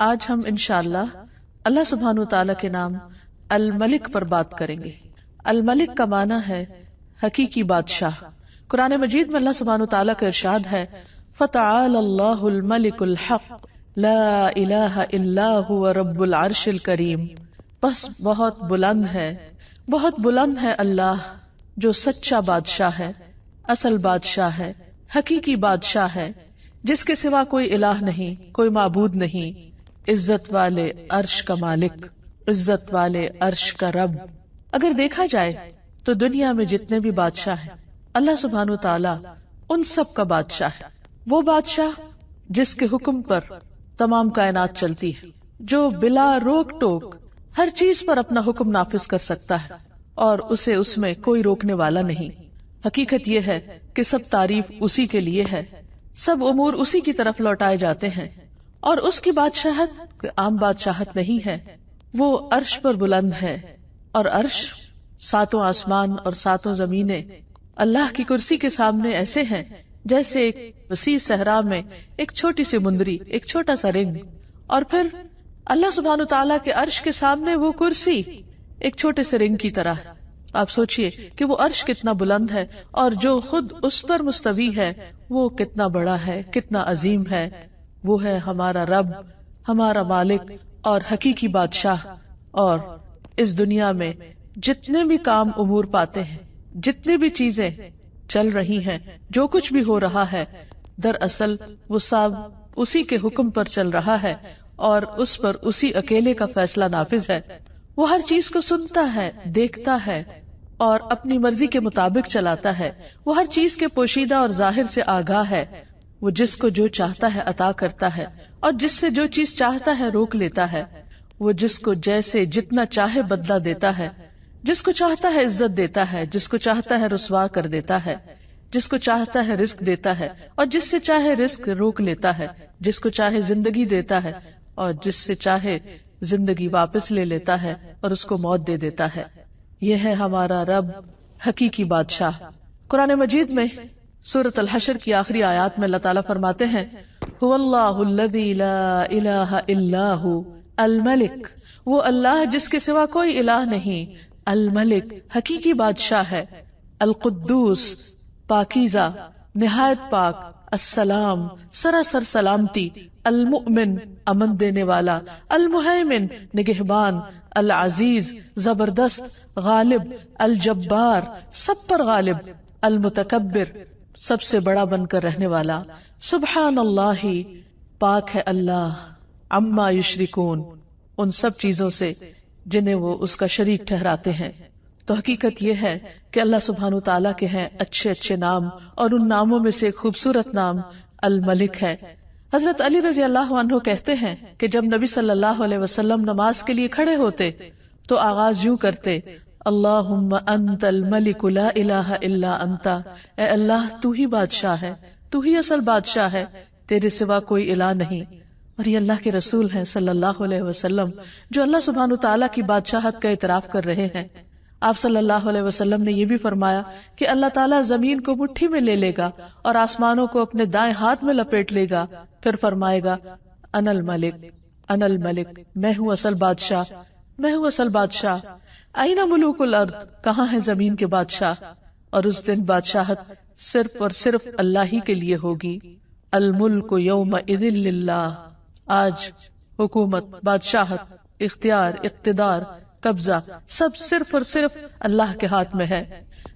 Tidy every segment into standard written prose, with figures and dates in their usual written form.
آج ہم انشاءاللہ اللہ سبحانہ وتعالی کے نام الملک پر بات کریں گے۔ الملک کا معنی ہے حقیقی بادشاہ۔ قرآن مجید میں اللہ سبحانہ وتعالی کا ارشاد ہے فَتَعَالَى اللَّهُ الْمَلِكُ الْحَقُّ لَا إِلَٰهَ إِلَّا هُوَ رَبُّ الْعَرْشِ الْكَرِيمِ۔ بس بہت بلند ہے اللہ جو سچا بادشاہ ہے، اصل بادشاہ ہے، حقیقی بادشاہ ہے، جس کے سوا کوئی الہ نہیں، کوئی معبود نہیں، عزت والے عرش کا مالک، عزت والے عرش کا رب۔ اگر دیکھا جائے تو دنیا میں جتنے بھی بادشاہ ہیں اللہ سبحانہ وتعالی ان سب کا بادشاہ ہے۔ وہ بادشاہ جس کے حکم پر تمام کائنات چلتی ہے، جو بلا روک ٹوک ہر چیز پر اپنا حکم نافذ کر سکتا ہے اور اسے اس میں کوئی روکنے والا نہیں۔ حقیقت یہ ہے کہ سب تعریف اسی کے لیے ہے، سب امور اسی کی طرف لوٹائے جاتے ہیں، اور اس کی بادشاہت کوئی عام بادشاہت نہیں ہے۔ وہ عرش پر بلند ہے، اور عرش ساتوں آسمان اور ساتوں زمینیں اللہ کی کرسی کے سامنے ایسے ہیں جیسے ایک وسیع صحرا میں ایک چھوٹی سی مندری، ایک چھوٹا سا رنگ، اور پھر اللہ سبحانہ تعالیٰ کے عرش کے سامنے وہ کرسی ایک چھوٹے سے رنگ کی طرح ہے۔ آپ سوچئے کہ وہ عرش کتنا بلند ہے، اور جو خود اس پر مستوی ہے وہ کتنا بڑا ہے، کتنا عظیم ہے۔ وہ ہے ہمارا رب، ہمارا مالک اور حقیقی بادشاہ۔ اور اس دنیا میں جتنے بھی کام امور پاتے ہیں، جتنی بھی چیزیں چل رہی ہیں، جو کچھ بھی ہو رہا ہے، دراصل وہ سب اسی کے حکم پر چل رہا ہے، اور اس پر اسی اکیلے کا فیصلہ نافذ ہے۔ وہ ہر چیز کو سنتا ہے، دیکھتا ہے اور اپنی مرضی کے مطابق چلاتا ہے۔ وہ ہر چیز کے پوشیدہ اور ظاہر سے آگاہ ہے۔ وہ جس کو جو چاہتا ہے عطا کرتا ہے، اور جس سے جو چیز چاہتا ہے روک لیتا ہے۔ وہ جس کو جیسے جتنا چاہے بدلہ دیتا ہے، جس کو چاہتا ہے عزت دیتا ہے، جس کو چاہتا ہے رسوا کر دیتا ہے، جس کو چاہتا ہے رزق دیتا ہے اور جس سے چاہے رزق روک لیتا ہے، جس کو چاہے زندگی دیتا ہے اور جس سے چاہے زندگی واپس لے لیتا ہے اور اس کو موت دے دیتا ہے۔ یہ ہے ہمارا رب، حقیقی بادشاہ۔ قرآن مجید میں سورۃ الحشر کی آخری آیات میں اللہ تعالیٰ فرماتے ہیں هو اللہ الذی لا الہ الا هو الملک۔ وہ اللہ جس کے سوا کوئی الہ نہیں، الملک حقیقی بادشاہ ہے، القدوس پاکیزہ، نہایت پاک، السلام سراسر سلامتی، المؤمن امن دینے والا، المہیمن نگہبان، العزیز زبردست، غالب، الجبار سب پر غالب، المتکبر سب سے بڑا بن کر رہنے والا۔ سبحان اللہ پاک ہے اللہ، عما یشرکون ان سب چیزوں سے جنہیں وہ اس کا شریک ٹھہراتے ہیں۔ تو حقیقت یہ ہے کہ اللہ سبحانہ تعالیٰ کے ہیں اچھے اچھے نام، اور ان ناموں میں سے ایک خوبصورت نام الملک ہے۔ حضرت علی رضی اللہ عنہ کہتے ہیں کہ جب نبی صلی اللہ علیہ وسلم نماز کے لیے کھڑے ہوتے تو آغاز یوں کرتے اللہم انت الملک لا الہ الا انت۔ اے اللہ تو ہی بادشاہ ہے، تو ہی اصل بادشاہ ہے، تیرے سوا کوئی الہ نہیں۔ اور یہ اللہ کے رسول ہیں صلی اللہ علیہ وسلم جو اللہ سبحانہ تعالیٰ کی بادشاہت کا اعتراف کر رہے ہیں۔ آپ صلی اللہ علیہ وسلم نے یہ بھی فرمایا کہ اللہ تعالیٰ زمین کو مٹھی میں لے لے گا اور آسمانوں کو اپنے دائیں ہاتھ میں لپیٹ لے گا، پھر فرمائے گا انا الملک، انا الملک، میں ہوں اصل بادشاہ، میں ہوں اصل بادشاہ۔ این ملوک الارض، کہاں ہے زمین کے بادشاہ؟ اور اس دن بادشاہت صرف اور صرف اللہ ہی کے لیے ہوگی۔ الملک یومئذ للہ، آج حکومت، بادشاہت، اختیار، اقتدار، قبضہ سب صرف اور صرف اللہ کے ہاتھ میں ہے۔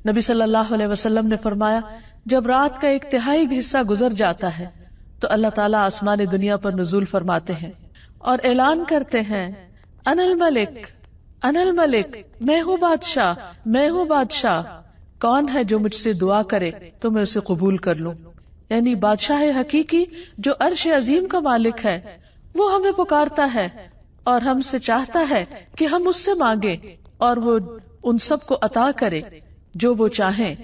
نبی صلی اللہ علیہ وسلم نے فرمایا جب رات کا 1/3 حصہ گزر جاتا ہے تو اللہ تعالیٰ آسمان دنیا پر نزول فرماتے ہیں اور اعلان کرتے ہیں انا الملک، انا الملک، میں ہوں بادشاہ، میں ہوں بادشاہ، کون ہے جو مجھ سے دعا کرے تو میں اسے قبول کر لوں۔ یعنی بادشاہ حقیقی جو عرش عظیم کا مالک ہے وہ ہمیں پکارتا ہے اور ہم سے چاہتا ہے کہ ہم اس سے مانگیں اور وہ ان سب کو عطا کرے جو وہ چاہیں۔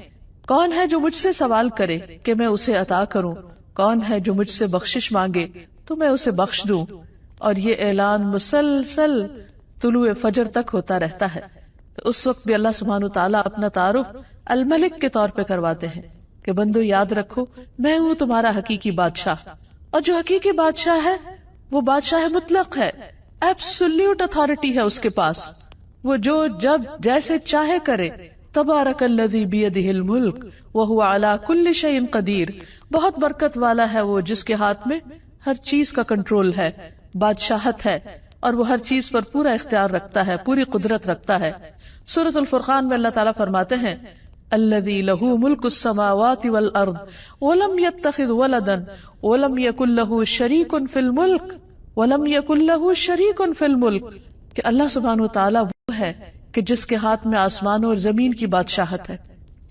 کون ہے جو مجھ سے سوال کرے کہ میں اسے عطا کروں؟ کون ہے جو مجھ سے بخشش مانگے تو میں اسے بخش دوں؟ اور یہ اعلان مسلسل طلوع فجر تک ہوتا رہتا ہے۔ اس وقت بھی اللہ سبحانہ تعالیٰ اپنا تعارف الملک کے طور پہ کرواتے ہیں کہ بندو یاد رکھو میں ہوں تمہارا حقیقی بادشاہ، اور جو حقیقی بادشاہ ہے وہ بادشاہ مطلق ہے، ایبسولوٹ اتھارٹی ہے اس کے پاس، وہ جو جب جیسے چاہے کرے. تبارک الذی بیدہ الملک وہو علی کل شیء قدیر. بہت برکت والا ہے وہ جس کے ہاتھ میں ہر چیز کا کنٹرول ہے، بادشاہت ہے، اور وہ ہر چیز پر پورا اختیار رکھتا ہے، پوری قدرت رکھتا ہے. سورۃ الفرقان میں اللہ تعالیٰ فرماتے ہیں الذی لہ ملک السماوات والارض ولم یتخذ ولدا ولم یکن لہ شریک فی الملک ولم یکن لہ شریک فی الملک، کہ اللہ سبحانہ وتعالیٰ وہ ہے کہ جس کے ہاتھ میں آسمانوں اور زمین کی بادشاہت ہے.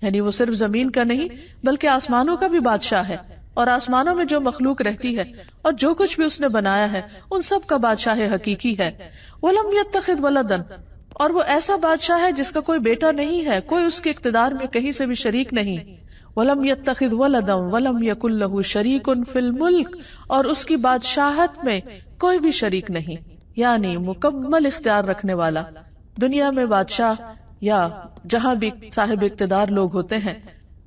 یعنی وہ صرف زمین کا نہیں بلکہ آسمانوں کا بھی بادشاہ ہے، اور آسمانوں میں جو مخلوق رہتی ہے اور جو کچھ بھی اس نے بنایا ہے ان سب کا بادشاہ حقیقی ہے. وَلَمْ يَتَّخِذْ وَلَدًا، اور وہ ایسا بادشاہ ہے جس کا کوئی بیٹا نہیں ہے، کوئی اس کے اقتدار میں کہیں سے بھی شریک نہیں. وَلَمْ يَتَّخِذْ وَلَدًا وَلَمْ يَكُنْ لَهُ شَرِيكٌ فِي الْمُلْكِ، اور اس کی بادشاہت میں کوئی بھی شریک نہیں، یعنی مکمل اختیار رکھنے والا. دنیا میں بادشاہ یا جہاں بھی صاحب اقتدار لوگ ہوتے ہیں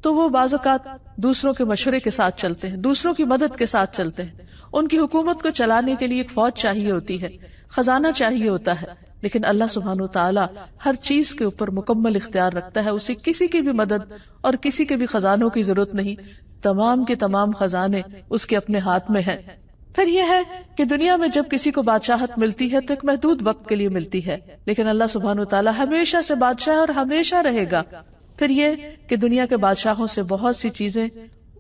تو وہ بعض اوقات دوسروں کے مشورے کے ساتھ چلتے ہیں، دوسروں کی مدد کے ساتھ چلتے ہیں. ان کی حکومت کو چلانے کے لیے ایک فوج چاہیے ہوتی ہے، خزانہ چاہیے ہوتا ہے، لیکن اللہ سبحانہ وتعالی ہر چیز کے اوپر مکمل اختیار رکھتا ہے. اسے کسی کی بھی مدد اور کسی کے بھی خزانوں کی ضرورت نہیں، تمام کے تمام خزانے اس کے اپنے ہاتھ میں ہیں. پھر یہ ہے کہ دنیا میں جب کسی کو بادشاہت ملتی ہے تو ایک محدود وقت کے لیے ملتی ہے، لیکن اللہ سبحانہ وتعالی ہمیشہ سے بادشاہ اور ہمیشہ رہے گا. پھر یہ کہ دنیا کے بادشاہوں سے بہت سی چیزیں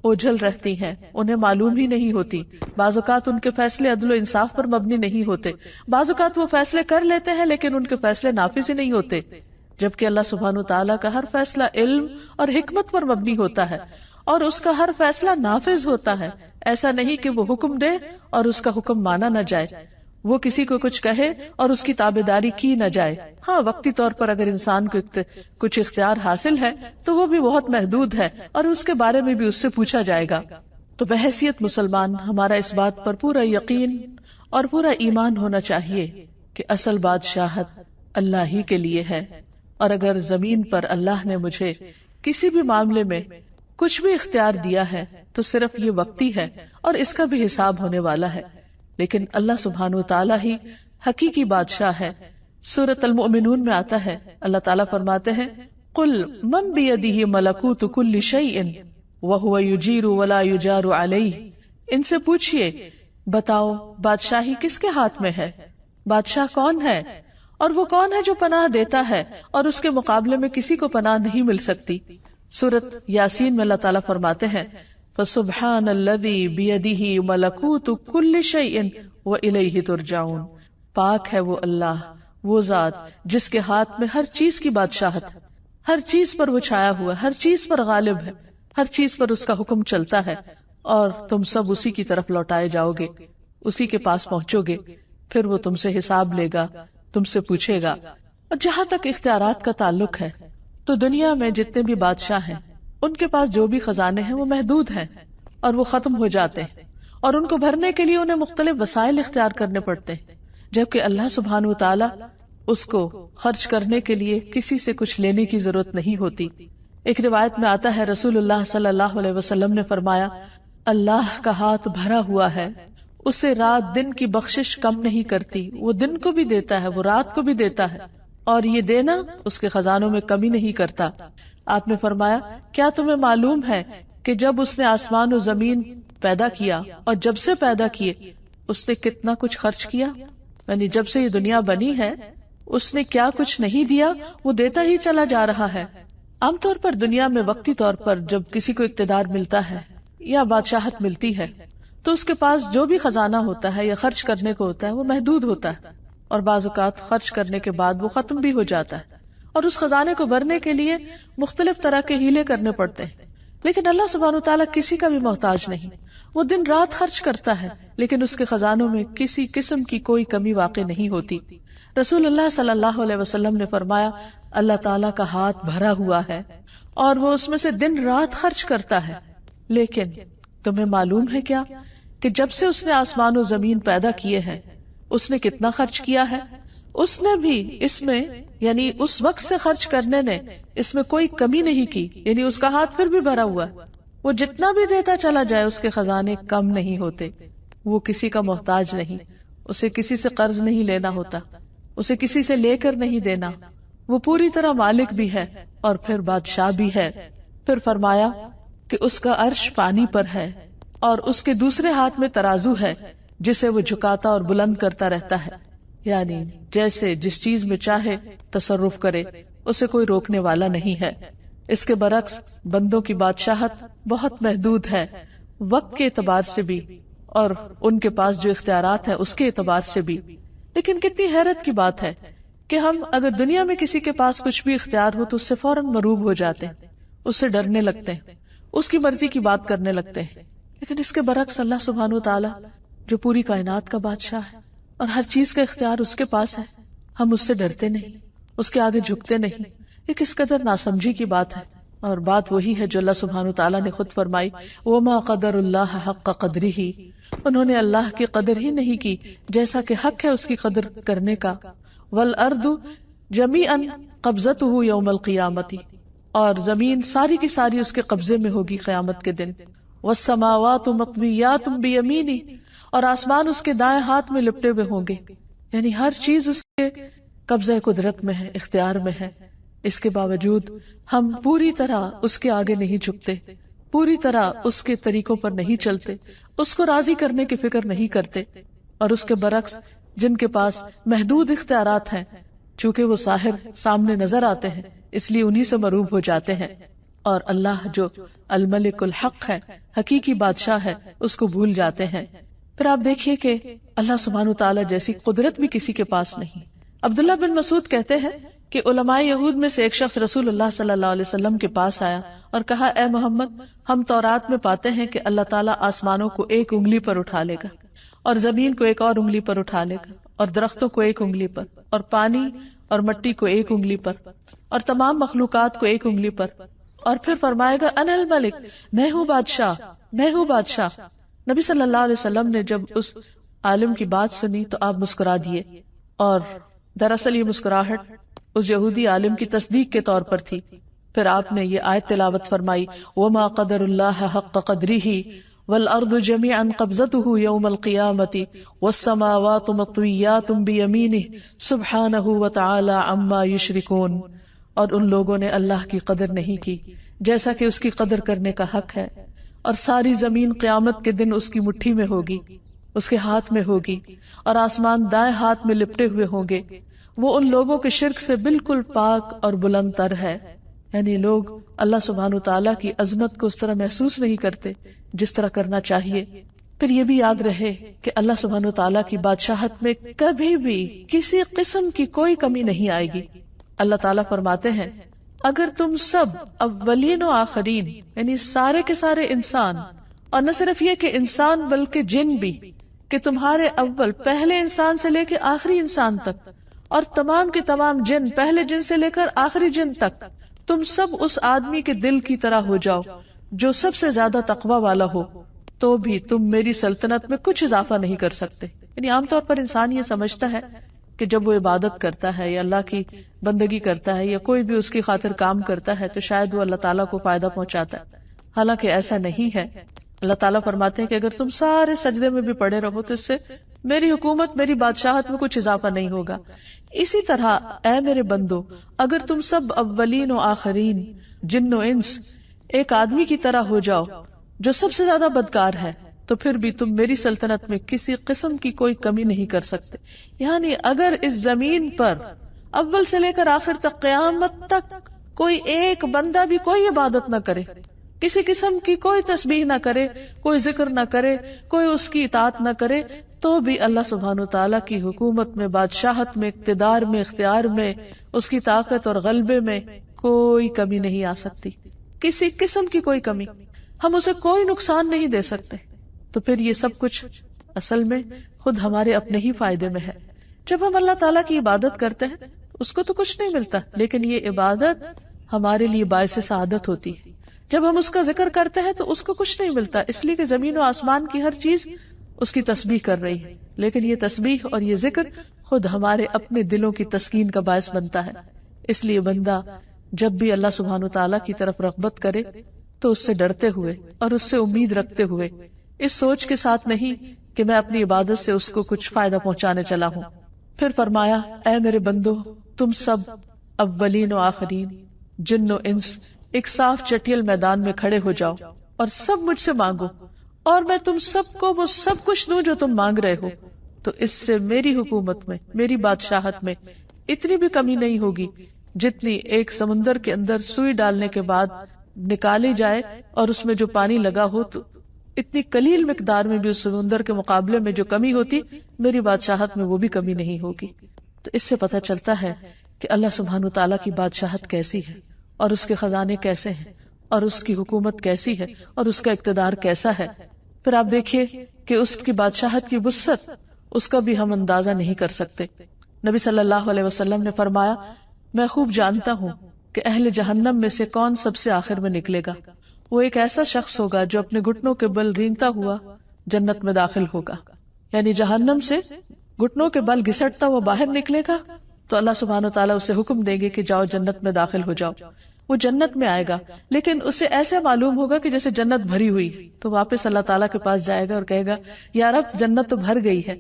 اوجھل رہتی ہیں، انہیں معلوم ہی نہیں ہوتی. بعض اوقات ان کے فیصلے عدل و انصاف پر مبنی نہیں ہوتے، بعض اوقات وہ فیصلے کر لیتے ہیں لیکن ان کے فیصلے نافذ ہی نہیں ہوتے، جبکہ اللہ سبحانہ وتعالی کا ہر فیصلہ علم اور حکمت پر مبنی ہوتا ہے اور اس کا ہر فیصلہ نافذ ہوتا ہے. ایسا نہیں کہ وہ حکم دے اور اس کا حکم مانا نہ جائے، وہ کسی کو کچھ کہے اور اس کی تابعداری کی نہ جائے. ہاں، وقتی طور پر اگر انسان کو کچھ اختیار حاصل ہے تو وہ بھی بہت محدود ہے اور اس کے بارے میں بھی اس سے پوچھا جائے گا. تو بحیثیت مسلمان ہمارا اس بات پر پورا یقین اور پورا ایمان ہونا چاہیے کہ اصل بادشاہت اللہ ہی کے لیے ہے، اور اگر زمین پر اللہ نے مجھے کسی بھی معاملے میں کچھ بھی اختیار دیا ہے تو صرف یہ وقتی ہے اور اس کا بھی حساب ہونے والا ہے. لیکن اللہ سبحانہ وتعالی ہی حقیقی بادشاہ ہے. سورۃ المؤمنون میں آتا ہے، اللہ تعالیٰ فرماتے ہیں قُلْ مَنْ بِيَدِهِ مَلَكُوتُ كُلِّ شَيْءٍ وَهُوَ يُجِيرُ وَلَا يُجَارُ عَلَيْهِ. ان سے پوچھئے، بتاؤ بادشاہی کس کے ہاتھ میں ہے، بادشاہ کون ہے، اور وہ کون ہے جو پناہ دیتا ہے اور اس کے مقابلے میں کسی کو پناہ نہیں مل سکتی. سورۃ یاسین میں اللہ تعالیٰ فرماتے ہیں فَسُبْحَانَ الَّذِي بِيَدِهِ مَلَكُوتُ كُلِّ شَيْءٍ وَإِلَيْهِ تُرْجَعُونَ. پاک ہے وہ اللہ، وہ ذات جس کے ہاتھ میں ہر چیز کی بادشاہت ہے، ہر چیز پر وہ چھایا ہوا ہے، ہر چیز پر غالب ہے، ہر چیز پر اس کا حکم چلتا ہے، اور تم سب اسی کی طرف لوٹائے جاؤ گے، اسی کے پاس پہنچو گے. پھر وہ تم سے حساب لے گا، تم سے پوچھے گا. اور جہاں تک اختیارات کا تعلق ہے تو دنیا میں جتنے بھی بادشاہ ہیں ان کے پاس جو بھی خزانے ہیں وہ محدود ہیں اور وہ ختم ہو جاتے ہیں، اور ان کو بھرنے کے لیے انہیں مختلف وسائل اختیار کرنے پڑتے ہیں، جبکہ اللہ سبحانہ وتعالی اس کو خرچ کرنے کے لیے کسی سے کچھ لینے کی ضرورت نہیں ہوتی. ایک روایت میں آتا ہے رسول اللہ صلی اللہ علیہ وسلم نے فرمایا اللہ کا ہاتھ بھرا ہوا ہے، اسے رات دن کی بخشش کم نہیں کرتی، وہ دن کو بھی دیتا ہے، وہ رات کو بھی دیتا ہے، اور یہ دینا اس کے خزانوں میں کمی نہیں کرتا. آپ نے فرمایا کیا تمہیں معلوم ہے کہ جب اس نے آسمان و زمین پیدا کیا اور جب سے پیدا کیے اس نے کتنا کچھ خرچ کیا، یعنی جب سے یہ دنیا بنی ہے اس نے کیا کچھ نہیں دیا، وہ دیتا ہی چلا جا رہا ہے. عام طور پر دنیا میں وقتی طور پر جب کسی کو اقتدار ملتا ہے یا بادشاہت ملتی ہے تو اس کے پاس جو بھی خزانہ ہوتا ہے یا خرچ کرنے کو ہوتا ہے وہ محدود ہوتا ہے، اور بعض اوقات خرچ کرنے کے بعد وہ ختم بھی ہو جاتا ہے، اور اس خزانے کو بھرنے کے لیے مختلف طرح کے ہیلے کرنے پڑتے ہیں. لیکن اللہ سبحانہ وتعالی کسی کا بھی محتاج نہیں، وہ دن رات خرچ کرتا ہے لیکن اس کے خزانوں میں کسی قسم کی کوئی کمی واقع نہیں ہوتی. رسول اللہ صلی اللہ علیہ وسلم نے فرمایا اللہ تعالیٰ کا ہاتھ بھرا ہوا ہے اور وہ اس میں سے دن رات خرچ کرتا ہے، لیکن تمہیں معلوم ہے کیا کہ جب سے اس نے آسمان و زمین پیدا کیے ہیں اس نے کتنا خرچ کیا ہے؟ اس نے بھی اس میں یعنی اس وقت سے خرچ کرنے نے اس میں کوئی کمی نہیں کی، یعنی اس کا ہاتھ پھر بھی بھرا ہوا ہے، وہ جتنا بھی دیتا چلا جائے اس کے خزانے کم نہیں ہوتے، وہ کسی کا محتاج نہیں. اسے کسی سے قرض نہیں لینا ہوتا، اسے کسی سے لے کر نہیں دینا، وہ پوری طرح مالک بھی ہے اور پھر بادشاہ بھی ہے۔ پھر فرمایا کہ اس کا عرش پانی پر ہے اور اس کے دوسرے ہاتھ میں ترازو ہے جسے وہ جھکاتا اور بلند کرتا رہتا ہے، یعنی جیسے جس چیز میں چاہے تصرف کرے، اسے کوئی روکنے والا نہیں ہے۔ اس کے برعکس بندوں کی بادشاہت بہت محدود ہے، وقت کے اعتبار سے بھی اور ان کے پاس جو اختیارات ہیں اس کے اعتبار سے بھی۔ لیکن کتنی حیرت کی بات ہے کہ ہم اگر دنیا میں کسی کے پاس کچھ بھی اختیار ہو تو اس سے فوراً مرعوب ہو جاتے ہیں، اس سے ڈرنے لگتے ہیں، اس کی مرضی کی بات کرنے لگتے ہیں۔ لیکن اس کے برعکس اللہ سبحانہ و تعالی جو پوری کائنات کا بادشاہ ہے اور ہر چیز کا اختیار اس کے پاس ہے، ہم اس سے ڈرتے نہیں، اس کے آگے جھکتے نہیں۔ یہ کس قدر ناسمجھی کی بات ہے، اور بات وہی ہے جو اللہ سبحانہ وتعالیٰ نے خود فرمائی، وَمَا قَدَرُ اللَّهَ حَقَّ قَدْرِهِ، انہوں نے اللہ کی قدر ہی نہیں کی جیسا کہ حق ہے اس کی قدر کرنے کا۔ وَالْأَرْضُ جَمِيعًا قَبْضَتُهُ يَوْمَ الْقِيَامَةِ، اور زمین ساری کی ساری اس کے قبضے میں ہوگی قیامت کے دن۔ وَالسَّمَاوَاتُ مَطْوِيَّاتٌ بِيَمِينِهِ، اور آسمان اس کے دائیں ہاتھ میں لپٹے ہوئے ہوں گے، یعنی ہر چیز اس کے قبضہ قدرت میں ہے، اختیار میں ہے۔ اس کے باوجود ہم پوری طرح اس کے آگے نہیں جھکتے، پوری طرح اس کے طریقوں پر نہیں چلتے، اس کو راضی کرنے کی فکر نہیں کرتے، اور اس کے برعکس جن کے پاس محدود اختیارات ہیں، چونکہ وہ ظاہر سامنے نظر آتے ہیں اس لیے انہی سے مرعوب ہو جاتے ہیں، اور اللہ جو الملک الحق ہے، حقیقی بادشاہ ہے، اس کو بھول جاتے ہیں۔ پھر آپ دیکھیے کہ اللہ سبحانہ وتعالی جیسی قدرت بھی کسی کے پاس نہیں۔ عبداللہ بن مسعود کہتے ہیں کہ علماء یہود میں سے ایک شخص رسول اللہ صلی اللہ علیہ وسلم کے پاس آیا اور کہا، اے محمد، ہم تورات میں پاتے ہیں کہ اللہ تعالیٰ آسمانوں کو ایک انگلی پر اٹھا لے گا اور زمین کو ایک اور انگلی پر اٹھا لے گا اور درختوں کو ایک انگلی پر اور پانی اور مٹی کو ایک انگلی پر اور تمام مخلوقات کو ایک انگلی پر، اور پھر فرمائے گا انا الملک، میں ہوں بادشاہ، میں ہوں بادشاہ۔ نبی صلی اللہ علیہ وسلم نے جب اس عالم کی بات سنی تو آپ مسکرا دیے، اور دراصل یہ مسکراہٹ اس یہودی عالم کی تصدیق کے طور پر تھی۔ پھر آپ نے یہ آیت تلاوت فرمائی، وَمَا قَدَرُ اللَّهَ حَقَّ قَدْرِهِ وَالْأَرْضُ جَمِيعًا قَبْضَتُهُ يَوْمَ الْقِيَامَةِ وَالسَّمَاوَاتُ مَطْوِيَّاتٌ بِيَمِينِهِ سُبْحَانَهُ وَتَعَالَى عَمَّا يُشْرِكُونَ، اور ان لوگوں نے اللہ کی قدر نہیں کی جیسا کہ اس کی قدر کرنے کا حق ہے، اور ساری زمین قیامت کے دن اس کی مٹھی میں ہوگی، اس کے ہاتھ میں ہوگی، اور آسمان دائیں ہاتھ میں لپٹے ہوئے ہوں گے۔ وہ ان لوگوں کے شرک سے بالکل پاک اور بلند تر ہے، یعنی لوگ اللہ سبحانہ وتعالیٰ کی عظمت کو اس طرح محسوس نہیں کرتے جس طرح کرنا چاہیے۔ پھر یہ بھی یاد رہے کہ اللہ سبحانہ وتعالیٰ کی بادشاہت میں کبھی بھی کسی قسم کی کوئی کمی نہیں آئے گی۔ اللہ تعالیٰ فرماتے ہیں، اگر تم سب اولین و آخرین، یعنی سارے کے سارے انسان، اور نہ صرف یہ کہ انسان بلکہ جن بھی، کہ تمہارے اول پہلے انسان سے لے کے آخری انسان تک، اور تمام کے تمام جن پہلے جن سے لے کر آخری جن تک، تم سب اس آدمی کے دل کی طرح ہو جاؤ جو سب سے زیادہ تقوی والا ہو، تو بھی تم میری سلطنت میں کچھ اضافہ نہیں کر سکتے۔ یعنی عام طور پر انسان یہ سمجھتا ہے کہ جب وہ عبادت کرتا ہے یا اللہ کی بندگی کرتا ہے یا کوئی بھی اس کی خاطر کام کرتا ہے تو شاید وہ اللہ تعالیٰ کو فائدہ پہنچاتا ہے، حالانکہ ایسا نہیں ہے۔ اللہ تعالیٰ فرماتے ہیں کہ اگر تم سارے سجدے میں بھی پڑے رہو تو اس سے میری حکومت، میری بادشاہت میں کچھ اضافہ نہیں ہوگا۔ اسی طرح اے میرے بندو، اگر تم سب اولین و آخرین، جن و انس، ایک آدمی کی طرح ہو جاؤ جو سب سے زیادہ بدکار ہے، تو پھر بھی تم میری سلطنت میں کسی قسم کی کوئی کمی نہیں کر سکتے۔ یعنی اگر اس زمین پر اول سے لے کر آخر تک قیامت تک کوئی ایک بندہ بھی کوئی عبادت نہ کرے، کسی قسم کی کوئی تسبیح نہ کرے، کوئی ذکر نہ کرے، کوئی اس کی اطاعت نہ کرے، تو بھی اللہ سبحانہ وتعالیٰ کی حکومت میں، بادشاہت میں، اقتدار میں، اختیار میں، اس کی طاقت اور غلبے میں کوئی کمی نہیں آ سکتی، کسی قسم کی کوئی کمی۔ ہم اسے کوئی نقصان نہیں دے سکتے۔ تو پھر یہ سب کچھ اصل میں خود ہمارے اپنے ہی فائدے میں ہے۔ جب ہم اللہ تعالیٰ کی عبادت کرتے ہیں اس کو تو کچھ نہیں ملتا، لیکن یہ عبادت ہمارے لیے باعث سعادت ہوتی ہے۔ جب ہم اس کا ذکر کرتے ہیں تو اس کو کچھ نہیں ملتا، اس لیے کہ زمین و آسمان کی ہر چیز اس کی تسبیح کر رہی ہے، لیکن یہ تسبیح اور یہ ذکر خود ہمارے اپنے دلوں کی تسکین کا باعث بنتا ہے۔ اس لیے بندہ جب بھی اللہ سبحانہ وتعالیٰ کی طرف رغبت کرے تو اس سے ڈرتے ہوئے اور اس سے امید رکھتے ہوئے اس سوچ کے ساتھ نہیں کہ میں اپنی عبادت سے اس کو کچھ فائدہ پہنچانے چلا ہوں۔ پھر فرمایا، اے میرے بندو، تم سب اولین و آخرین، جن و انس، ایک صاف چٹیل میدان میں کھڑے ہو جاؤ اور سب مجھ سے مانگو، اور میں تم سب کو وہ سب کچھ دوں جو تم مانگ رہے ہو۔ تو اس سے میری حکومت میں، میری بادشاہت میں اتنی بھی کمی نہیں ہوگی جتنی ایک سمندر کے اندر سوئی ڈالنے کے بعد نکالی جائے اور اس میں جو پانی لگا ہو، تو اتنی قلیل مقدار میں بھی اس سمندر کے مقابلے میں جو کمی ہوتی، میری بادشاہت میں وہ بھی کمی نہیں ہوگی۔ تو اس سے پتہ چلتا ہے کہ اللہ سبحانہ وتعالیٰ کی بادشاہت کیسی ہے، اور اس کے خزانے کیسے ہیں، اور اس کی حکومت کیسی ہے، اور اس کا اقتدار کیسا ہے۔ پھر آپ دیکھیے کہ اس کی بادشاہت کی وسعت، اس کا بھی ہم اندازہ نہیں کر سکتے۔ نبی صلی اللہ علیہ وسلم نے فرمایا، میں خوب جانتا ہوں کہ اہل جہنم میں سے کون سب سے آخر میں نکلے گا۔ وہ ایک ایسا شخص ہوگا جو اپنے گھٹنوں کے بل رینگتا ہوا جنت میں داخل ہوگا، یعنی جہنم سے گھٹنوں کے بل گھسٹتا ہوا باہر نکلے گا، تو اللہ سبحانہ وتعالیٰ اسے حکم دیں گے کہ جاؤ جنت میں داخل ہو جاؤ۔ وہ جنت میں آئے گا، لیکن اسے ایسے معلوم ہوگا کہ جیسے جنت بھری ہوئی، تو واپس اللہ تعالیٰ کے پاس جائے گا اور کہے گا، یا رب جنت تو بھر گئی ہے۔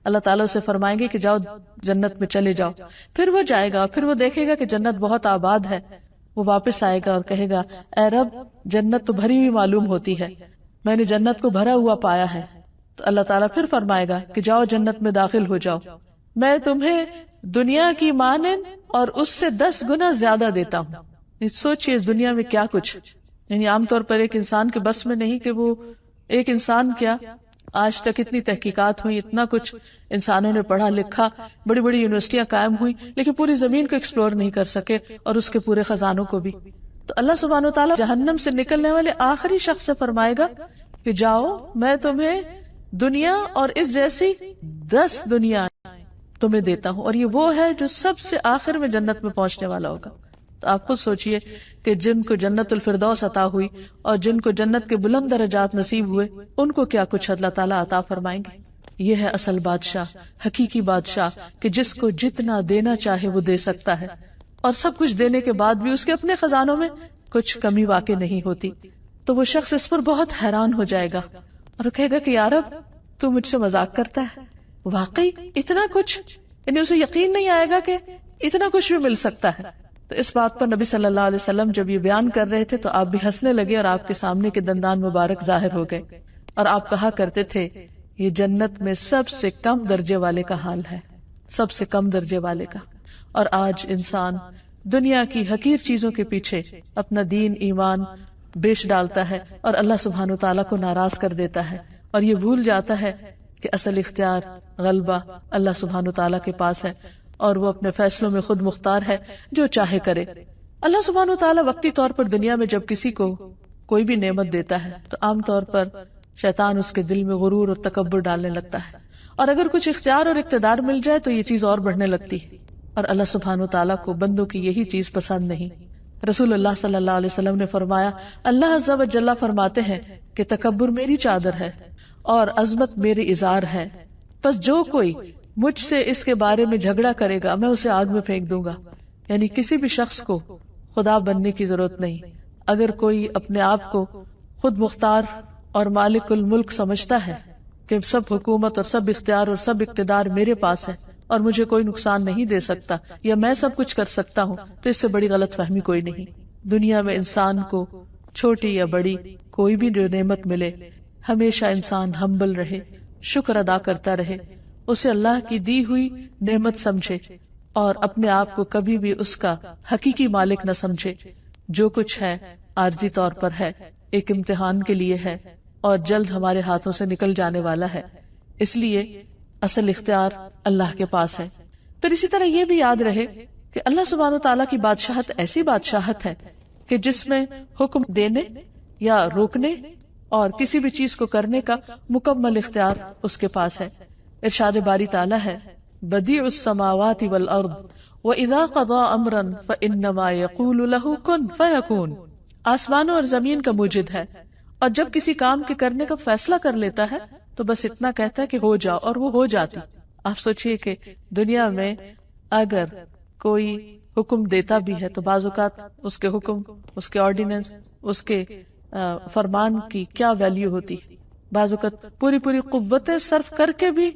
اللہ تعالیٰ اسے فرمائیں گے کہ جاؤ جنت میں چلے جاؤ۔ پھر وہ جائے گا، پھر وہ دیکھے گا کہ جنت بہت آباد ہے، وہ واپس آئے گا اور کہے گا، اے رب جنت تو بھری ہوئی معلوم ہوتی ہے، میں نے جنت کو بھرا ہوا پایا ہے۔ تو اللہ تعالیٰ پھر فرمائے گا کہ جاؤ جنت میں داخل ہو جاؤ، میں تمہیں دنیا کی مانند اور اس سے 10 گنا زیادہ دیتا ہوں۔ سوچئے اس دنیا میں کیا کچھ، یعنی عام طور پر ایک انسان کے بس میں نہیں کہ وہ ایک انسان کیا، آج تک اتنی تحقیقات ہوئی، اتنا کچھ انسانوں نے پڑھا لکھا، بڑی بڑی یونیورسٹیاں قائم ہوئی، لیکن پوری زمین کو ایکسپلور نہیں کر سکے اور اس کے پورے خزانوں کو بھی۔ تو اللہ سبحانہ وتعالیٰ جہنم سے نکلنے والے آخری شخص سے فرمائے گا کہ جاؤ میں تمہیں دنیا اور اس جیسی 10 دنیا تمہیں دیتا ہوں، اور یہ وہ ہے جو سب سے آخر میں جنت میں پہنچنے والا ہوگا۔ تو آپ خود سوچئے کہ جن کو جنت الفردوس عطا ہوئی اور جن کو جنت کے بلند درجات نصیب ہوئے، ان کو کیا کچھ اللہ تعالیٰ عطا فرمائیں گے۔ یہ ہے اصل بادشاہ، حقیقی بادشاہ، کہ جس کو جتنا دینا چاہے وہ دے سکتا ہے، اور سب کچھ دینے کے بعد بھی اس کے اپنے خزانوں میں کچھ کمی واقع نہیں ہوتی۔ تو وہ شخص اس پر بہت حیران ہو جائے گا اور کہے گا کہ یا رب تو مجھ سے مذاق کرتا ہے، واقعی اتنا کچھ، یعنی اسے یقین نہیں آئے گا کہ اتنا کچھ بھی مل سکتا ہے۔ تو اس بات پر نبی صلی اللہ علیہ وسلم جب یہ بیان کر رہے تھے تو آپ بھی ہنسنے لگے اور آپ کے سامنے کے دندان مبارک ظاہر ہو گئے، اور آپ کہا کرتے تھے یہ جنت میں سب سے کم درجے والے کا حال ہے، سب سے کم درجے والے کا۔ اور آج انسان دنیا کی حقیر چیزوں کے پیچھے اپنا دین ایمان بیچ ڈالتا ہے اور اللہ سبحانہ وتعالیٰ کو ناراض کر دیتا ہے، اور یہ بھول جاتا ہے کہ اصل اختیار غلبہ اللہ سبحانہ وتعالیٰ کے پاس ہے، اور وہ اپنے فیصلوں میں خود مختار ہے، جو چاہے کرے۔ اللہ سبحانہ وتعالیٰ وقتی طور پر دنیا میں جب کسی کو کوئی بھی نعمت دیتا ہے تو عام طور پر شیطان اس کے دل میں غرور اور تکبر ڈالنے لگتا ہے، اور اگر کچھ اختیار اور اقتدار مل جائے تو یہ چیز اور بڑھنے لگتی ہے، اور اللہ سبحانہ وتعالیٰ کو بندوں کی یہی چیز پسند نہیں۔ رسول اللہ صلی اللہ علیہ وسلم نے فرمایا، اللہ عز و جل فرماتے ہیں کہ تکبر میری چادر ہے اور عظمت میری ازار ہے، پس جو کوئی مجھ سے اس کے بارے میں جھگڑا کرے گا میں اسے آگ میں پھینک دوں گا۔ یعنی کسی بھی شخص کو خدا بننے کی ضرورت نہیں۔ اگر کوئی اپنے آپ کو خود مختار اور مالک الملک سمجھتا ہے کہ سب حکومت اور سب اختیار اور سب اقتدار میرے پاس ہے اور مجھے کوئی نقصان نہیں دے سکتا، یا میں سب کچھ کر سکتا ہوں، تو اس سے بڑی غلط فہمی کوئی نہیں۔ دنیا میں انسان کو چھوٹی یا بڑی کوئی بھی جو نعمت ملے، ہمیشہ انسان ہمبل رہے، شکر ادا کرتا رہے، اسے اللہ کی دی ہوئی نعمت سمجھے اور اپنے آپ کو کبھی بھی اس کا حقیقی مالک نہ سمجھے۔ جو کچھ ہے عارضی طور پر ہے، ایک امتحان کے لیے ہے، اور جلد ہمارے ہاتھوں سے نکل جانے والا ہے، اس لیے اصل اختیار اللہ کے پاس ہے۔ پھر اسی طرح یہ بھی یاد رہے کہ اللہ سبحانہ وتعالیٰ کی بادشاہت ایسی بادشاہت ہے کہ جس میں حکم دینے یا روکنے اور کسی بھی چیز کو کرنے کا مکمل اختیار اس کے پاس ہے۔ ارشاد باری تعالیٰ ہے، بدیع السماوات والارض وَإِذَا قَضَى أَمْرًا فَإِنَّمَا يَقُولُ لَهُ كُن فَيَكُونُ، آسمانوں اور زمین کا موجد ہے، اور جب کسی کام کے کرنے کا فیصلہ کر لیتا ہے تو بس اتنا کہتا ہے کہ ہو جاؤ، اور وہ ہو جاتی۔ آپ سوچئے کہ دنیا میں اگر کوئی حکم دیتا بھی ہے تو بعض اوقات اس کے حکم، اس کے آرڈیننس، اس کے فرمان کی کیا ویلیو ہوتی ہے، بعض اوقات پوری پوری قوتیں صرف کر کے بھی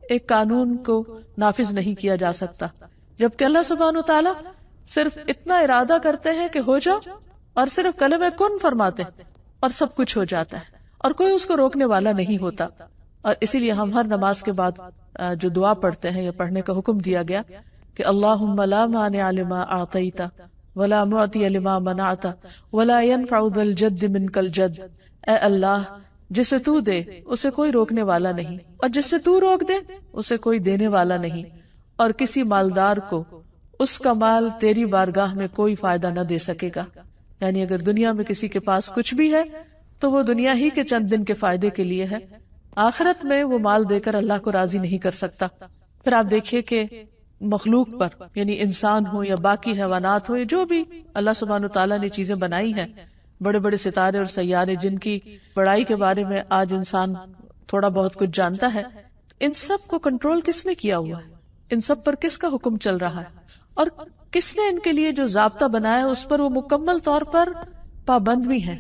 ایک قانون کو نافذ نہیں کیا جا سکتا، جبکہ اللہ سبحانہ وتعالی صرف اتنا ارادہ کرتے ہیں کہ ہو جاؤ، اور صرف کلمہ کن فرماتے ہیں اور سب کچھ ہو جاتا ہے، اور کوئی اس کو روکنے والا نہیں ہوتا۔ اور اسی لیے ہم ہر نماز کے بعد جو دعا پڑھتے ہیں یا پڑھنے کا حکم دیا گیا کہ اللہم لا مانع لما اعطیت ولا معطی لما منعت ولا ينفع ذا الجد منک الجد، اے اللہ جسے تو دے اسے کوئی روکنے والا نہیں، اور جس سے تو روک دے اسے کوئی دینے والا نہیں، اور کسی مالدار کو اس کا مال تیری بارگاہ میں کوئی فائدہ نہ دے سکے گا۔ یعنی اگر دنیا میں کسی کے پاس کچھ بھی ہے تو وہ دنیا ہی کے چند دن کے فائدے کے لیے ہے، آخرت میں وہ مال دے کر اللہ کو راضی نہیں کر سکتا۔ پھر آپ دیکھیے کہ مخلوق پر، یعنی انسان ہو یا باقی حیوانات ہو، یا جو بھی اللہ سبحانہ تعالیٰ نے چیزیں بنائی ہیں، بڑے بڑے ستارے اور سیارے جن کی بڑائی کے بارے میں آج انسان تھوڑا بہت کچھ جانتا ہے، ان سب کو کنٹرول کس نے کیا ہوا ہے؟ ان سب پر کس کا حکم چل رہا ہے؟ اور کس نے ان کے لیے جو ضابطہ بنایا ہے اس پر وہ مکمل طور پر پابند بھی ہیں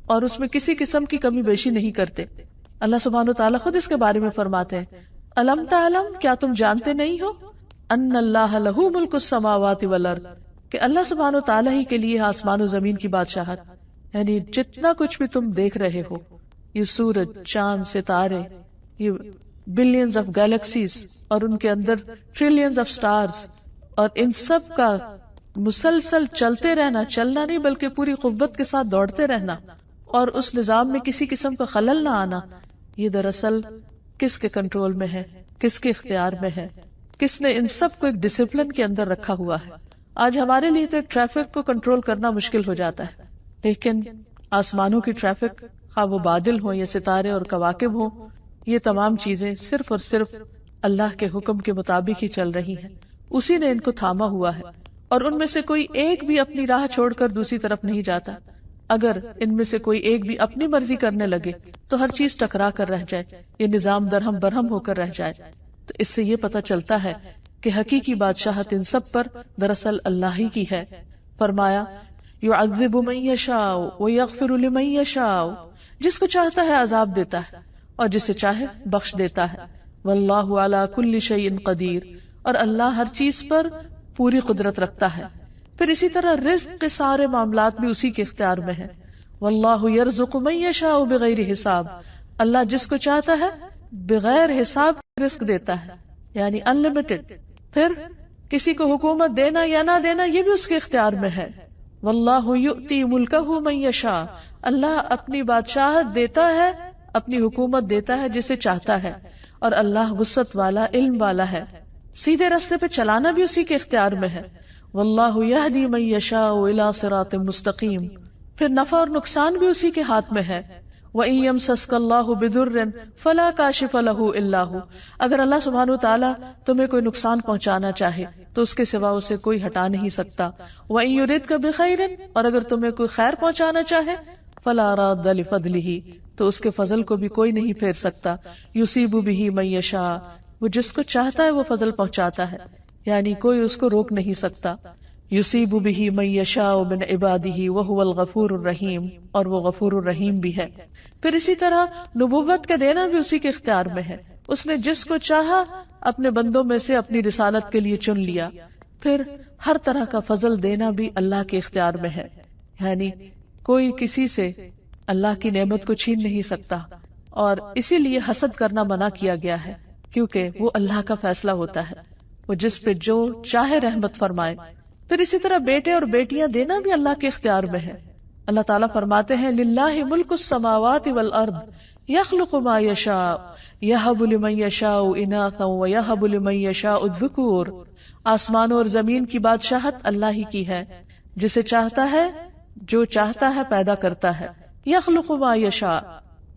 اور اس میں کسی قسم کی کمی بیشی نہیں کرتے۔ اللہ سبحانہ وتعالیٰ خود اس کے بارے میں فرماتے ہیں الم تعلم، کیا تم جانتے نہیں ہو ان اللہ لہ ملک السماوات والارض، کہ اللہ سبحانہ وتعالیٰ ہی کے لیے آسمان و زمین کی بادشاہت، یعنی جتنا کچھ بھی تم دیکھ رہے ہو، یہ سورج، چاند، ستارے، یہ بلینز آف گیلیکسیز اور ان کے اندر ٹریلینز آف سٹارز، اور ان سب کا مسلسل چلتے رہنا، چلنا نہیں بلکہ پوری قوت کے ساتھ دوڑتے رہنا، اور اس نظام میں کسی قسم کا خلل نہ آنا، یہ دراصل کس کے کنٹرول میں ہے، کس کے اختیار میں ہے، کس نے ان سب کو ایک ڈسپلن کے اندر رکھا ہوا ہے۔ آج ہمارے لیے تو ٹریفک کو کنٹرول کرنا مشکل ہو جاتا ہے، لیکن آسمانوں کی ٹریفک، خواہ وہ بادل ہوں یا ستارے اور کواکب ہوں، یہ تمام چیزیں صرف اور صرف اللہ کے حکم کے مطابق ہی چل رہی ہیں، اسی نے ان کو تھاما ہوا ہے، اور ان میں سے کوئی ایک بھی اپنی راہ چھوڑ کر دوسری طرف نہیں جاتا۔ اگر ان میں سے کوئی ایک بھی اپنی مرضی کرنے لگے تو ہر چیز ٹکرا کر رہ جائے، یہ نظام درہم برہم ہو کر رہ جائے۔ تو اس سے یہ پتہ چلتا ہے کہ حقیقی بادشاہت ان سب پر دراصل اللہ ہی کی ہے۔ فرمایا یعذب من یشاء ویغفر لمن یشاء، جس کو چاہتا ہے عذاب دیتا ہے اور جسے چاہے بخش دیتا ہے۔ واللہ علی کل شیء قدیر، اور اللہ ہر چیز پر پوری قدرت رکھتا ہے۔ پھر اسی طرح رزق کے سارے معاملات بھی اسی کے اختیار میں ہیں۔ واللہ یرزق من یشاء بغیر حساب، اللہ جس کو چاہتا ہے بغیر حساب رزق دیتا ہے، یعنی انلمیٹڈ۔ پھر کسی کو حکومت دینا یا نہ دینا یہ بھی اس کے اختیار میں ہے۔ واللہ یؤتی ملکہ من یشاء، اللہ اپنی بادشاہت دیتا ہے، اپنی حکومت دیتا ہے جسے چاہتا ہے، اور اللہ وسعت والا، علم والا ہے۔ سیدھے راستے پہ چلانا بھی اسی کے اختیار میں ہے۔ واللہ یہدی من یشاء الی صراط مستقیم، پھر نفع اور نقصان بھی اسی کے ہاتھ میں ہے۔ وَإِن يَمْسَسْكَ اللَّهُ بِضُرٍّ فَلَا كَاشِفَ لَهُ إِلَّا هُوَ، اگر اللہ سبحانہ وتعالیٰ تمہیں کوئی نقصان پہنچانا چاہے تو اس کے سوا اسے کوئی ہٹا نہیں سکتا۔ وَإِن يُرِدْكَ بِخَيْرٍ، اور اگر تمہیں کوئی خیر پہنچانا چاہے فَلَا رَادَّ لِفَضْلِهِ، تو اس کے فضل کو بھی کوئی نہیں پھیر سکتا۔ يُصِيبُ بِهِ مَن يَشَاءُ، وہ جس کو چاہتا ہے وہ فضل پہنچاتا ہے، یعنی کوئی اس کو روک نہیں سکتا۔ یصیب به من یشاء من عباده وهو الغفور الرحیم، اور وہ غفور الرحیم بھی ہے۔ پھر اسی طرح نبوت کا دینا بھی اسی کے اختیار میں ہے، اس نے جس کو چاہا اپنے بندوں میں سے اپنی رسالت کے لیے چن لیا۔ پھر ہر طرح کا فضل دینا بھی اللہ کے اختیار میں ہے، یعنی کوئی کسی سے اللہ کی نعمت کو چھین نہیں سکتا، اور اسی لیے حسد کرنا منع کیا گیا ہے، کیونکہ وہ اللہ کا فیصلہ ہوتا ہے، وہ جس پہ جو چاہے رحمت فرمائے۔ پھر اسی طرح بیٹے اور بیٹیاں دینا بھی اللہ کے اختیار میں ہے۔ اللہ تعالیٰ فرماتے ہیں للہ ملک السماوات والارض یخلق ما یشاء یہب لمن یشاء اناثا ویہب لمن یشاء الذکور، آسمانوں اور زمین کی بادشاہت اللہ ہی کی ہے، جسے چاہتا ہے جو چاہتا ہے پیدا کرتا ہے۔ یخلق ما یشاء،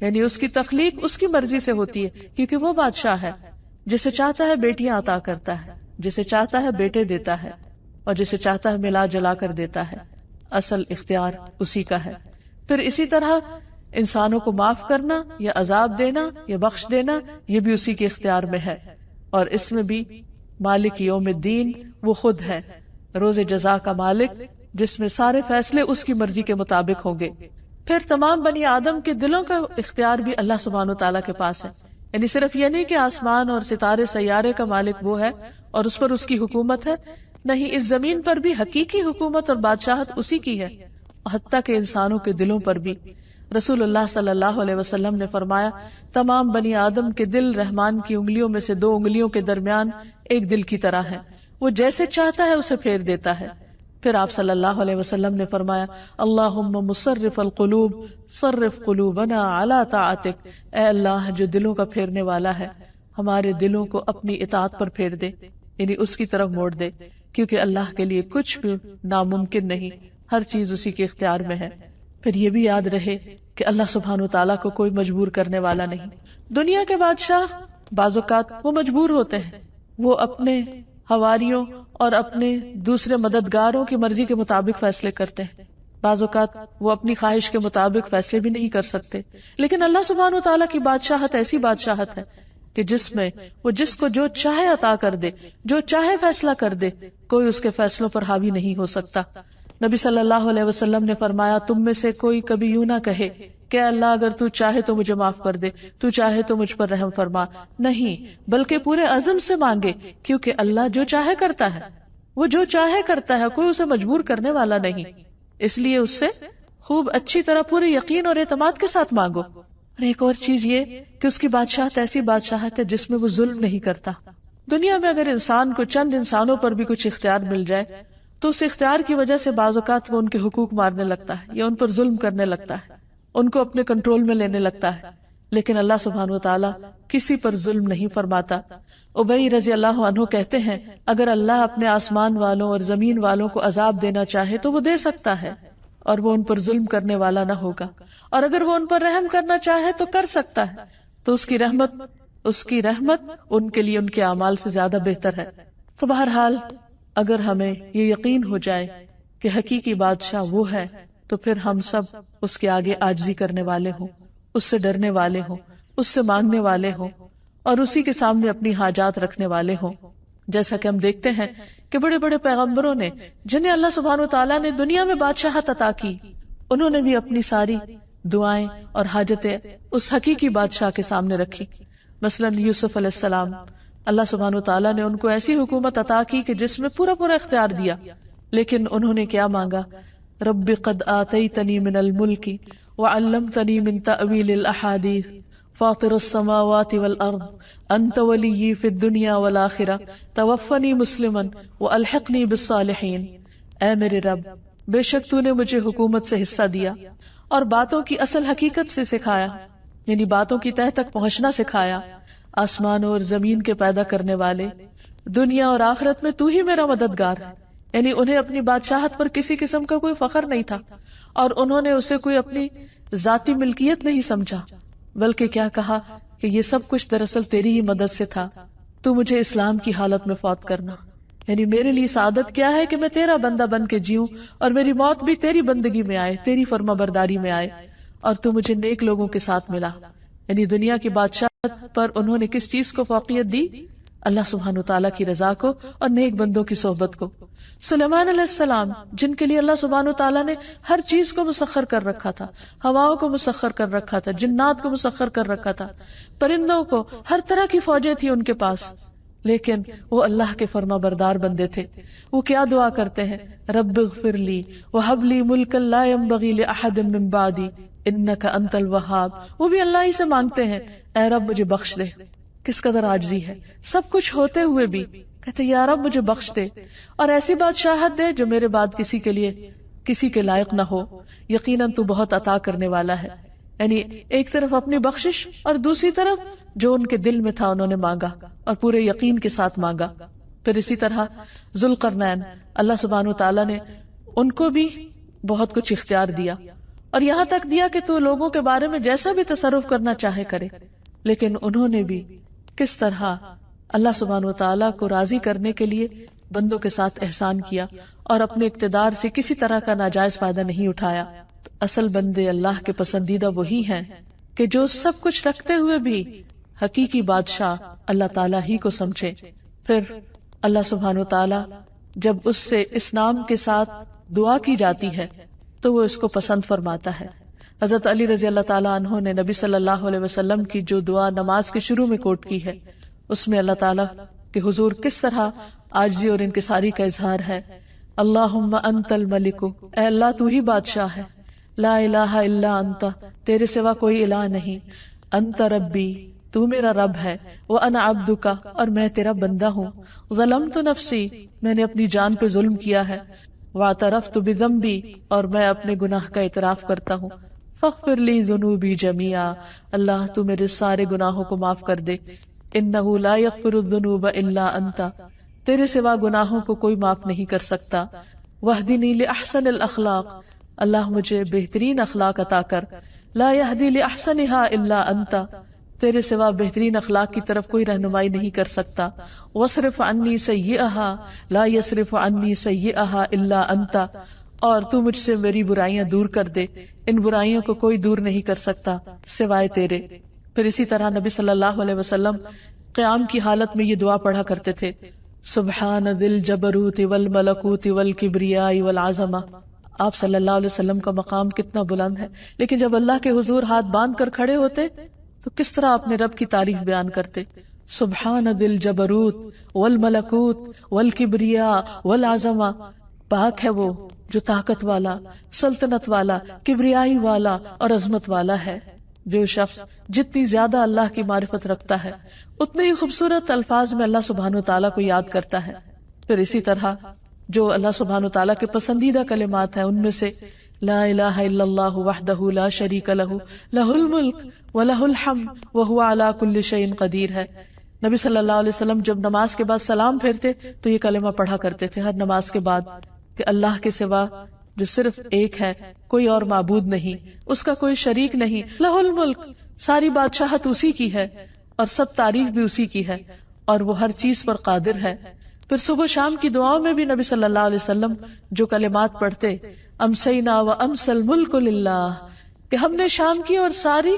یعنی اس کی تخلیق اس کی مرضی سے ہوتی ہے، کیونکہ وہ بادشاہ ہے۔ جسے چاہتا ہے بیٹیاں عطا کرتا ہے، جسے چاہتا ہے بیٹے دیتا ہے، اور جسے چاہتا ہے ملا جلا کر دیتا ہے۔ اصل اختیار اسی کا ہے۔ پھر اسی طرح انسانوں کو معاف کرنا یا عذاب دینا یا بخش دینا یہ بھی اسی کے اختیار میں ہے، اور اس میں بھی مالک یوم الدین وہ خود ہے، روز جزا کا مالک، جس میں سارے فیصلے اس کی مرضی کے مطابق ہوں گے۔ پھر تمام بنی آدم کے دلوں کا اختیار بھی اللہ سبحانہ وتعالیٰ کے پاس ہے. یعنی صرف یہ نہیں کہ آسمان اور ستارے سیارے کا مالک وہ ہے اور اس پر اس کی حکومت ہے، نہیں، اس زمین پر بھی حقیقی حکومت اور بادشاہت اسی کی ہے، حتیٰ کہ انسانوں کے دلوں پر بھی. رسول اللہ صلی اللہ علیہ وسلم نے فرمایا، تمام بنی آدم کے دل رحمان کی انگلیوں میں سے 2 انگلیوں کے درمیان ایک دل کی طرح ہے، وہ جیسے چاہتا ہے اسے پھیر دیتا ہے. پھر آپ صلی اللہ علیہ وسلم نے فرمایا، اللہم مصرف القلوب صرف قلوبنا علی طاعتک، اے اللہ جو دلوں کا پھیرنے والا ہے، ہمارے دلوں کو اپنی اطاعت پر پھیر دے، یعنی اس کی طرف موڑ دے، کیونکہ اللہ کے لیے کچھ بھی ناممکن نہیں، ہر چیز اسی کے اختیار میں ہے. پھر یہ بھی یاد رہے کہ اللہ سبحانہ وتعالیٰ کو کوئی مجبور کرنے والا نہیں. دنیا کے بادشاہ بعض اوقات وہ مجبور ہوتے ہیں، وہ اپنے حواریوں اور اپنے دوسرے مددگاروں کی مرضی کے مطابق فیصلے کرتے ہیں، بعض اوقات وہ اپنی خواہش کے مطابق فیصلے بھی نہیں کر سکتے. لیکن اللہ سبحانہ وتعالیٰ کی بادشاہت ایسی بادشاہت ہے کہ جس میں وہ جس کو جو چاہے عطا کر دے، جو چاہے فیصلہ کر دے، کوئی اس کے فیصلوں پر حاوی نہیں ہو سکتا. نبی صلی اللہ علیہ وسلم نے فرمایا، تم میں سے کوئی کبھی یوں نہ کہے کہ اللہ اگر تو چاہے تو مجھے معاف کر دے، تو چاہے تو مجھ پر رحم فرما، نہیں، بلکہ پورے عزم سے مانگے، کیونکہ اللہ جو چاہے کرتا ہے، وہ جو چاہے کرتا ہے، کوئی اسے مجبور کرنے والا نہیں. اس لیے اس سے خوب اچھی طرح پورے یقین اور اعتماد کے ساتھ مانگو. اور ایک اور چیز یہ کہ اس کی بادشاہت ایسی بادشاہت ہے جس میں وہ ظلم نہیں کرتا. دنیا میں اگر انسان کو چند انسانوں پر بھی کچھ اختیار مل جائے تو اس اختیار کی وجہ سے بعض اوقات وہ ان کے حقوق مارنے لگتا ہے یا ان پر ظلم کرنے لگتا ہے، ان کو اپنے کنٹرول میں لینے لگتا ہے. لیکن اللہ سبحانہ وتعالیٰ کسی پر ظلم نہیں فرماتا. ابی رضی اللہ عنہ کہتے ہیں، اگر اللہ اپنے آسمان والوں اور زمین والوں کو عذاب دینا چاہے تو وہ دے سکتا ہے، اور وہ ان پر ظلم کرنے والا نہ ہوگا، اور اگر وہ ان پر رحم کرنا چاہے تو کر سکتا ہے، تو اس کی رحمت ان کے لیے ان کے اعمال سے زیادہ بہتر ہے. تو بہرحال اگر ہمیں یہ یقین ہو جائے کہ حقیقی بادشاہ وہ ہے، تو پھر ہم سب اس کے آگے عاجزی کرنے والے ہوں، اس سے ڈرنے والے ہوں، اس سے مانگنے والے ہوں، اور اسی کے سامنے اپنی حاجات رکھنے والے ہوں. جیسا کہ ہم دیکھتے ہیں کہ بڑے بڑے پیغمبروں نے، جنہیں اللہ سبحانہ وتعالیٰ نے دنیا میں بادشاہت عطا کی، انہوں نے بھی اپنی ساری دعائیں اور حاجتیں اس حقیقی بادشاہ کے سامنے رکھی. مثلا یوسف علیہ السلام، اللہ سبحانہ وتعالیٰ نے ان کو ایسی حکومت عطا کی کہ جس میں پورا اختیار دیا، لیکن انہوں نے کیا مانگا؟ رب قد آتیتنی من الملک وعلمتنی من تأویل الاحادیث فاطر السماوات والارض انت ولی فی الدنیا والآخرہ توفنی مسلما والحقنی بالصالحین. اے میرے رب، بے شک تو نے مجھے حکومت سے حصہ دیا اور باتوں کی اصل حقیقت سے سکھایا، یعنی باتوں کی تہ تک پہنچنا سکھایا. آسمانوں اور زمین کے پیدا کرنے والے، دنیا اور آخرت میں تو ہی میرا مددگار ہے. یعنی انہیں اپنی بادشاہت پر کسی قسم کا کوئی فخر نہیں تھا، اور انہوں نے اسے کوئی اپنی ذاتی ملکیت نہیں سمجھا، بلکہ کیا کہا کہ یہ سب کچھ دراصل تیری ہی مدد سے تھا. تو مجھے اسلام کی حالت میں فوت کرنا، یعنی میرے لیے سعادت کیا ہے کہ میں تیرا بندہ بن کے جیوں، اور میری موت بھی تیری بندگی میں آئے، تیری فرما برداری میں آئے، اور تو مجھے نیک لوگوں کے ساتھ ملا. یعنی دنیا کی بادشاہت پر انہوں نے کس چیز کو فوقیت دی؟ اللہ سبحانہ وتعالیٰ کی رضا کو اور نیک بندوں کی صحبت کو. سلیمان علیہ السلام، جن کے لیے اللہ سبحانہ وتعالیٰ نے ہر چیز کو مسخر کر رکھا تھا، ہواؤں کو مسخر کر رکھا تھا، جنات کو مسخر کر رکھا تھا، پرندوں کو، ہر طرح کی فوجیں تھی ان کے پاس، لیکن وہ اللہ کے فرما بردار بندے تھے. وہ کیا دعا کرتے ہیں؟ رب اغفر لی وہب لی ملکا لا ينبغی لأحد من بعدی انک انت الوہاب. وہ بھی اللہ ہی سے مانگتے ہیں، اے رب مجھے بخش دے. کس قدر عاجزی ہے، سب کچھ ہوتے ہوئے بھی کہتے یا رب مجھے بخش دے، اور ایسی بادشاہت دے جو میرے بعد کسی کے لائق نہ ہو. یقیناً تو بہت عطا کرنے والا ہے. یعنی ایک طرف اپنی بخشش اور دوسری طرف جو ان کے دل میں تھا انہوں نے مانگا اور پورے یقین کے ساتھ مانگا. پھر اسی طرح ذوالقرنین، اللہ سبحانہ وتعالیٰ نے ان کو بھی بہت کچھ اختیار دیا، اور یہاں تک دیا کہ تو لوگوں کے بارے میں جیسا بھی تصرف کرنا چاہے کرے. لیکن انہوں نے بھی کس طرح اللہ سبحانہ وتعالیٰ کو راضی کرنے کے لیے بندوں کے ساتھ احسان کیا اور اپنے اقتدار سے کسی طرح کا ناجائز فائدہ نہیں اٹھایا. اصل بندے اللہ کے پسندیدہ وہی ہیں کہ جو سب کچھ رکھتے ہوئے بھی حقیقی بادشاہ اللہ تعالیٰ ہی کو سمجھے. پھر اللہ سبحانہ وتعالیٰ جب اس سے اس نام کے ساتھ دعا کی جاتی ہے تو وہ اس کو پسند فرماتا ہے. حضرت علی رضی اللہ تعالیٰ عنہ نے نبی صلی اللہ علیہ وسلم کی جو دعا نماز کے شروع میں کوٹ کی ہے، اس میں اللہ تعالیٰ کہ حضور کس طرح عاجزی اور انکساری کا اظہار ہے. اللہم انت الملک، اے اللہ تو ہی بادشاہ ہے. لا الہ الا انت، تیرے سوا کوئی الہ نہیں. انت ربی، تو میرا رب ہے. وانا عبدک، اور میں تیرا بندہ ہوں. ظلمت نفسی، میں نے اپنی جان پہ ظلم کیا ہے. واعترفت بذنبی، اور میں اپنے گناہ کا اعتراف کرتا ہوں. فاغفر لی ذنوبی جمیعا، اللہ تو میرے سارے گناہوں کو معاف کر دے. انہ لا یغفر الذنوب الا انت، تیرے سوا گناہوں کو کوئی معاف نہیں کر سکتا. واہدنی لاحسن الاخلاق، اللہ مجھے بہترین اخلاق عطا کر. لا یہدی لاحسنھا الا انت، تیرے سوا بہترین اخلاق کی طرف کوئی رہنمائی نہیں کر سکتا. واصرف عنی سیئھا لا یصرف عنی سیئھا الا انت، اور تو مجھ سے میری برائیاں دور کر دے، ان برائیوں کو کوئی دور نہیں کر سکتا سوائے تیرے. پھر اسی طرح نبی صلی اللہ علیہ وسلم قیام کی حالت میں یہ دعا پڑھا کرتے تھے. سبحان ذی الجبروت والملکوت والکبریاء والعظمہ. آپ صلی اللہ علیہ وسلم کا مقام کتنا بلند ہے، لیکن جب اللہ کے حضور ہاتھ باندھ کر کھڑے ہوتے تو کس طرح اپنے رب کی تعریف بیان کرتے. سبحان ذی الجبروت والملکوت والکبریاء والعظمہ، پاک ہے وہ جو طاقت والا، سلطنت والا، کبریائی والا اور عظمت والا ہے. جو شخص جتنی زیادہ اللہ کی معرفت رکھتا ہے اتنے ہی خوبصورت الفاظ میں اللہ سبحانہ وتعالیٰ کو یاد کرتا ہے. پھر اسی طرح جو اللہ سبحانہ وتعالیٰ کے پسندیدہ کلمات ہیں ان میں سے لا الہ الا اللہ وحدہ لا شریک لہ لہ الملک ولہ الحمد وہو علی کل شیء قدیر ہے. نبی صلی اللہ علیہ وسلم جب نماز کے بعد سلام پھیرتے تو یہ کلمہ پڑھا کرتے تھے ہر نماز کے بعد کہ اللہ کے سوا جو صرف ایک ہے، کوئی اور معبود نہیں، اس کا کوئی شریک نہیں. لہ الملک، ساری بادشاہت اسی کی ہے اور سب تعریف بھی اسی کی ہے اور وہ ہر چیز پر قادر ہے. پھر صبح و شام کی دعاؤں میں بھی نبی صلی اللہ علیہ وسلم جو کلمات پڑھتے، امسینا و امسى الملک للہ، کہ ہم نے شام کی اور ساری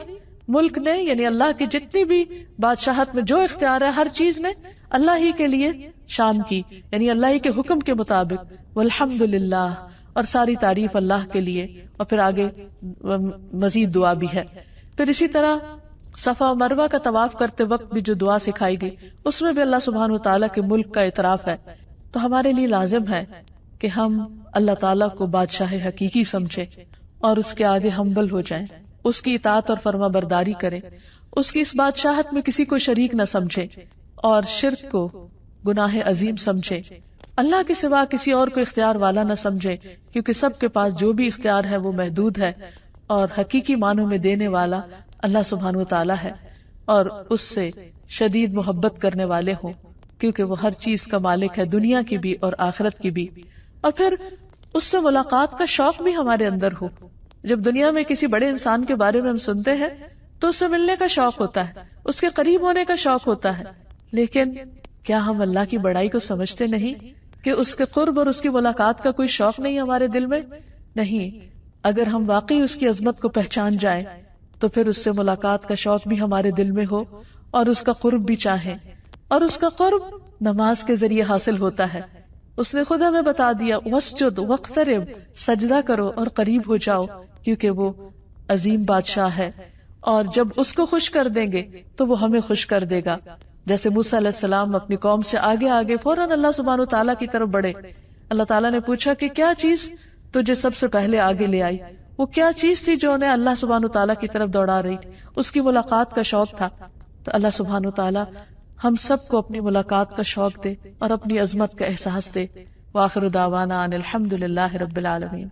ملک نے، یعنی اللہ کی جتنی بھی بادشاہت میں جو اختیار ہے ہر چیز نے اللہ ہی کے لیے شام کی، یعنی اللہ ہی کے حکم کے مطابق. والحمد للہ، اور ساری تعریف اللہ کے لیے. اور پھر آگے مزید دعا بھی ہے. پھر اسی طرح صفا و مروہ کا طواف کرتے وقت بھی جو دعا سکھائی گئی اس میں بھی اللہ سبحانہ وتعالیٰ کے ملک کا اعتراف ہے. تو ہمارے لیے لازم ہے کہ ہم اللہ تعالیٰ کو بادشاہ حقیقی سمجھیں اور اس کے آگے ہمبل ہو جائیں، اس کی اطاعت اور فرما برداری کریں، اس کی اس بادشاہت میں کسی کو شریک نہ سمجھیں اور شرک کو گناہ عظیم سمجھیں. اللہ کے سوا کسی اور کو اختیار والا نہ سمجھے، کیونکہ سب کے پاس جو بھی اختیار ہے وہ محدود ہے اور حقیقی معنوں میں دینے والا اللہ سبحانہ وتعالی ہے، اور اس سے شدید محبت کرنے والے ہوں کیونکہ وہ ہر چیز کا مالک ہے، دنیا کی بھی اور آخرت کی بھی. اور پھر اس سے ملاقات کا شوق بھی ہمارے اندر ہو. جب دنیا میں کسی بڑے انسان کے بارے میں ہم سنتے ہیں تو اس سے ملنے کا شوق ہوتا ہے، اس کے قریب ہونے کا شوق ہوتا ہے، لیکن کیا ہم اللہ کی بڑائی کو سمجھتے نہیں کہ اس کے قرب اور اس کی ملاقات کا کوئی شوق نہیں ہمارے دل میں؟ نہیں. اگر ہم واقعی اس کی عظمت کو پہچان جائیں تو پھر اس سے ملاقات کا شوق بھی ہمارے دل میں ہو اور اس کا قرب بھی چاہیں. اور اس کا قرب نماز کے ذریعے حاصل ہوتا ہے. اس نے خود ہمیں بتا دیا واسجد واقترب، سجدہ کرو اور قریب ہو جاؤ، کیونکہ وہ عظیم بادشاہ ہے اور جب اس کو خوش کر دیں گے تو وہ ہمیں خوش کر دے گا. جیسے موسیٰ علیہ السلام اپنی قوم سے آگے آگے فوراً اللہ سبحانہ وتعالیٰ کی طرف بڑھے. اللہ تعالیٰ نے پوچھا کہ کیا چیز تجھے سب سے پہلے آگے لے آئی؟ وہ کیا چیز تھی جو انہیں اللہ سبحانہ وتعالیٰ کی طرف دوڑا رہی تھی؟ اس کی ملاقات کا شوق تھا. تو اللہ سبحانہ وتعالیٰ ہم سب کو اپنی ملاقات کا شوق دے اور اپنی عظمت کا احساس دے. وآخر دعوانا ان الحمد للہ رب العالمین.